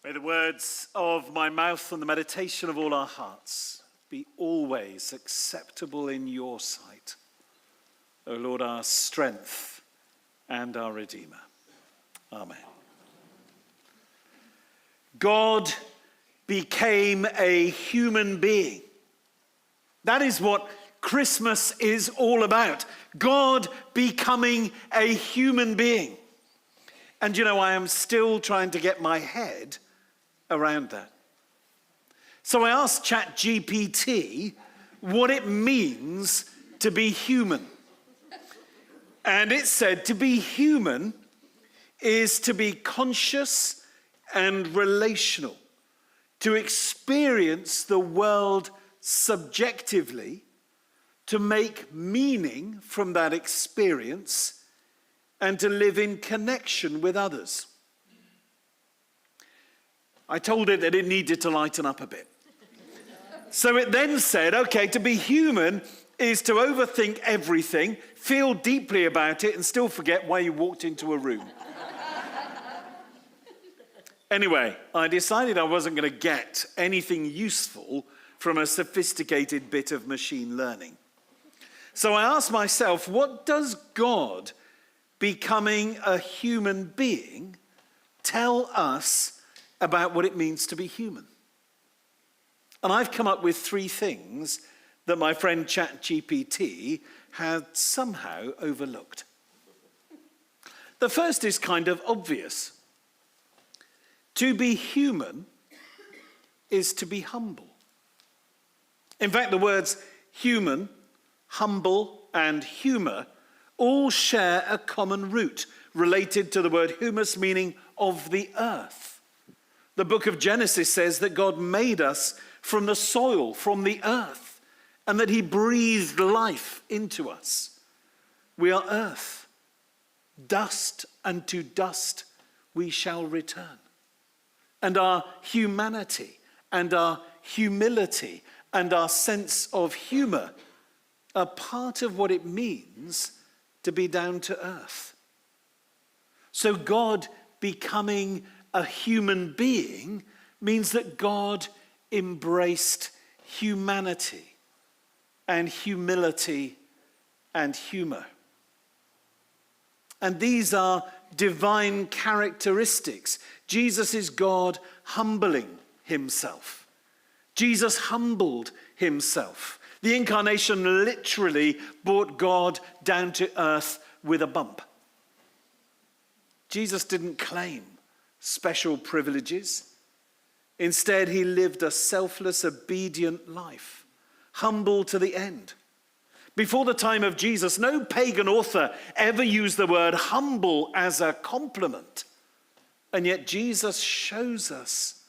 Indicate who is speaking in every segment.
Speaker 1: May the words of my mouth and the meditation of all our hearts be always acceptable in your sight, O Lord, our strength and our Redeemer. Amen. God became a human being. That is what Christmas is all about. God becoming a human being. And you know, I am still trying to get my head around that. So I asked ChatGPT what it means to be human. And it said to be human is to be conscious and relational, to experience the world subjectively, to make meaning from that experience, and to live in connection with others. I told it that it needed to lighten up a bit. So it then said, okay, to be human is to overthink everything, feel deeply about it, and still forget why you walked into a room. Anyway, I decided I wasn't going to get anything useful from a sophisticated bit of machine learning. So I asked myself, what does God becoming a human being tell us about what it means to be human? And I've come up with three things that my friend ChatGPT had somehow overlooked. The first is kind of obvious. To be human is to be humble. In fact, the words human, humble, and humour all share a common root related to the word humus, meaning of the earth. The book of Genesis says that God made us from the soil, from the earth, and that he breathed life into us. We are earth, dust, and to dust we shall return. And our humanity and our humility and our sense of humour are part of what it means to be down to earth. So God becoming a human being means that God embraced humanity and humility and humour. And these are divine characteristics. Jesus is God humbling himself. Jesus humbled himself. The incarnation literally brought God down to earth with a bump. Jesus didn't claim special privileges. Instead, he lived a selfless, obedient life, humble to the end. Before the time of Jesus, no pagan author ever used the word humble as a compliment. And yet Jesus shows us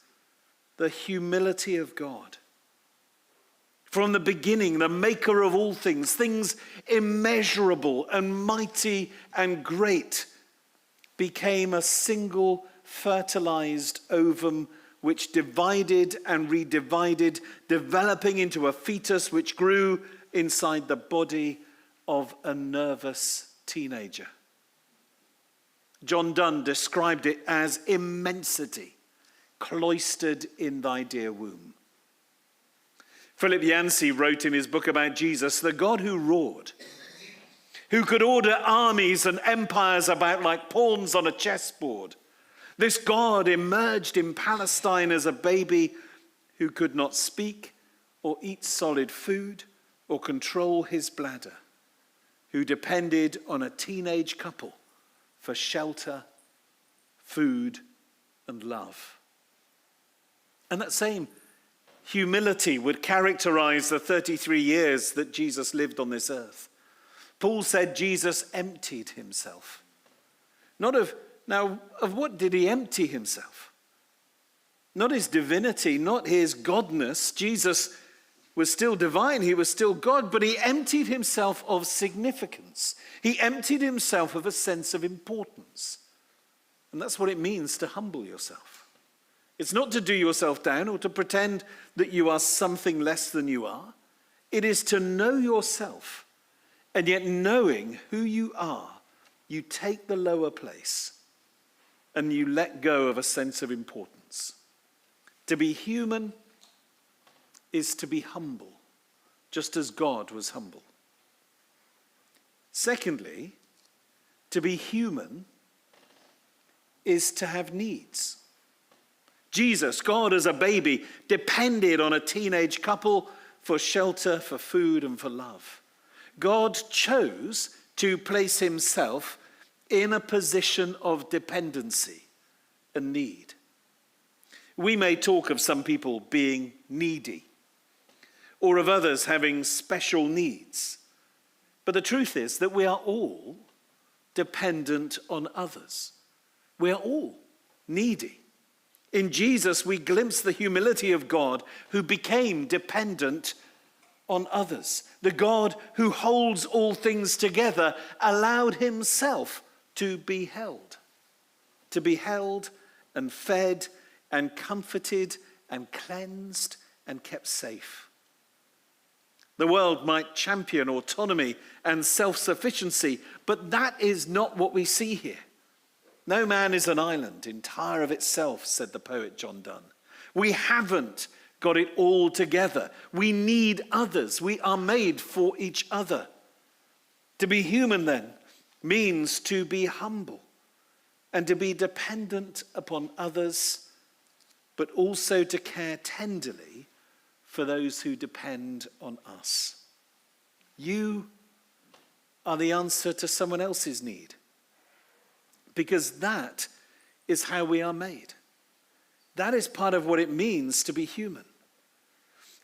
Speaker 1: the humility of God. From the beginning, the maker of all things, things immeasurable and mighty and great, became a single fertilized ovum which divided and redivided, developing into a fetus which grew inside the body of a nervous teenager. John Donne described it as immensity, cloistered in thy dear womb. Philip Yancey wrote in his book about Jesus, the God who roared, who could order armies and empires about like pawns on a chessboard. This God emerged in Palestine as a baby who could not speak or eat solid food or control his bladder, who depended on a teenage couple for shelter, food, and love. And that same humility would characterize the 33 years that Jesus lived on this earth. Paul said Jesus emptied himself. Now, of what did he empty himself? Not his divinity, not his godness. Jesus was still divine, he was still God, but he emptied himself of significance. He emptied himself of a sense of importance. And that's what it means to humble yourself. It's not to do yourself down or to pretend that you are something less than you are. It is to know yourself, and yet knowing who you are, you take the lower place and you let go of a sense of importance. To be human is to be humble, just as God was humble. Secondly, to be human is to have needs. Jesus, God as a baby, depended on a teenage couple for shelter, for food, and for love. God chose to place himself in a position of dependency and need. We may talk of some people being needy, or of others having special needs. But the truth is that we are all dependent on others. We are all needy. In Jesus, we glimpse the humility of God who became dependent on others. The God who holds all things together allowed himself to be held and fed and comforted and cleansed and kept safe. The world might champion autonomy and self-sufficiency, but that is not what we see here. No man is an island, entire of itself, said the poet John Donne. We haven't got it all together. We need others. We are made for each other. To be human, then, means to be humble and to be dependent upon others, but also to care tenderly for those who depend on us. You are the answer to someone else's need, because that is how we are made. That is part of what it means to be human.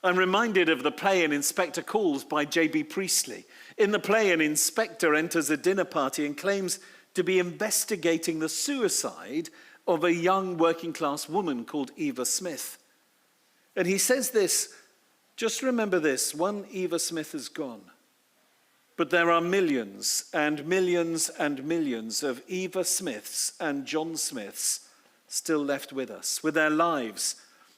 Speaker 1: I'm reminded of the play An Inspector Calls by J.B. Priestley. In the play, an inspector enters a dinner party and claims to be investigating the suicide of a young working-class woman called Eva Smith. And he says this, just remember this, one Eva Smith is gone, but there are millions and millions and millions of Eva Smiths and John Smiths still left with us, with their lives,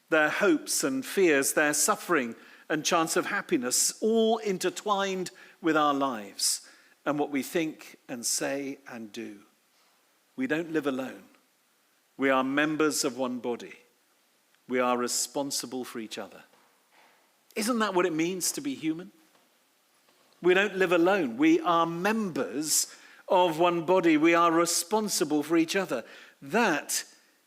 Speaker 1: their hopes and fears, their suffering and chance of happiness, all intertwined with our lives and what we think and say and do. We don't live alone. We are members of one body. We are responsible for each other. Isn't that what it means to be human? We don't live alone. We are members of one body. We are responsible for each other. That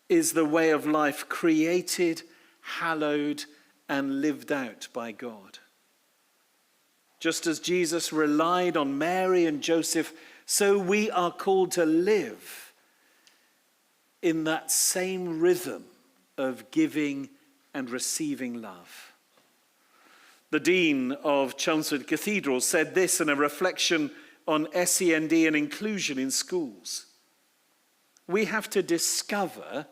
Speaker 1: is the way of life created, hallowed, and lived out by God. Just as Jesus relied on Mary and Joseph, so we are called to live in that same rhythm of giving and receiving love. The Dean of Chelmsford Cathedral said this in a reflection on SEND and inclusion in schools. We have to discover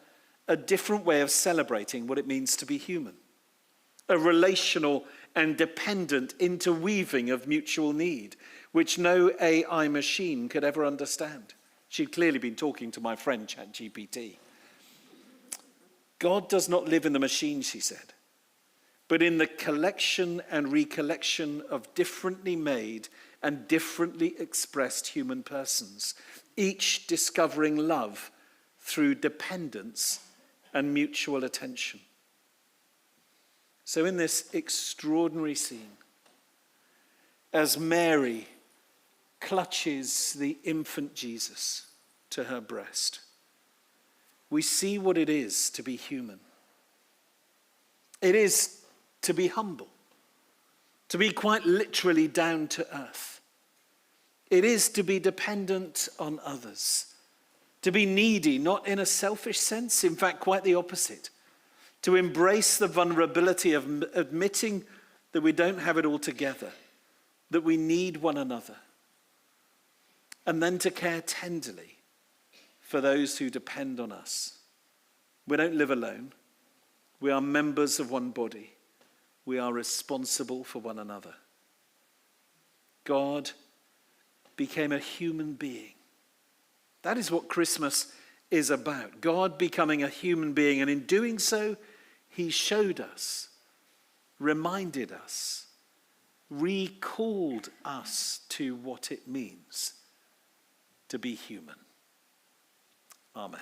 Speaker 1: a different way of celebrating what it means to be human. A relational and dependent interweaving of mutual need, which no AI machine could ever understand. She'd clearly been talking to my friend ChatGPT. God does not live in the machine, she said, but in the collection and recollection of differently made and differently expressed human persons, each discovering love through dependence and mutual attention. So in this extraordinary scene, as Mary clutches the infant Jesus to her breast, we see what it is to be human. It is to be humble, to be quite literally down to earth. It is to be dependent on others, to be needy, not in a selfish sense, in fact, quite the opposite. To embrace the vulnerability of admitting that we don't have it all together, that we need one another, and then to care tenderly for those who depend on us. We don't live alone. We are members of one body. We are responsible for one another. God became a human being. That is what Christmas is about. God becoming a human being, and in doing so, he showed us, reminded us, recalled us to what it means to be human. Amen.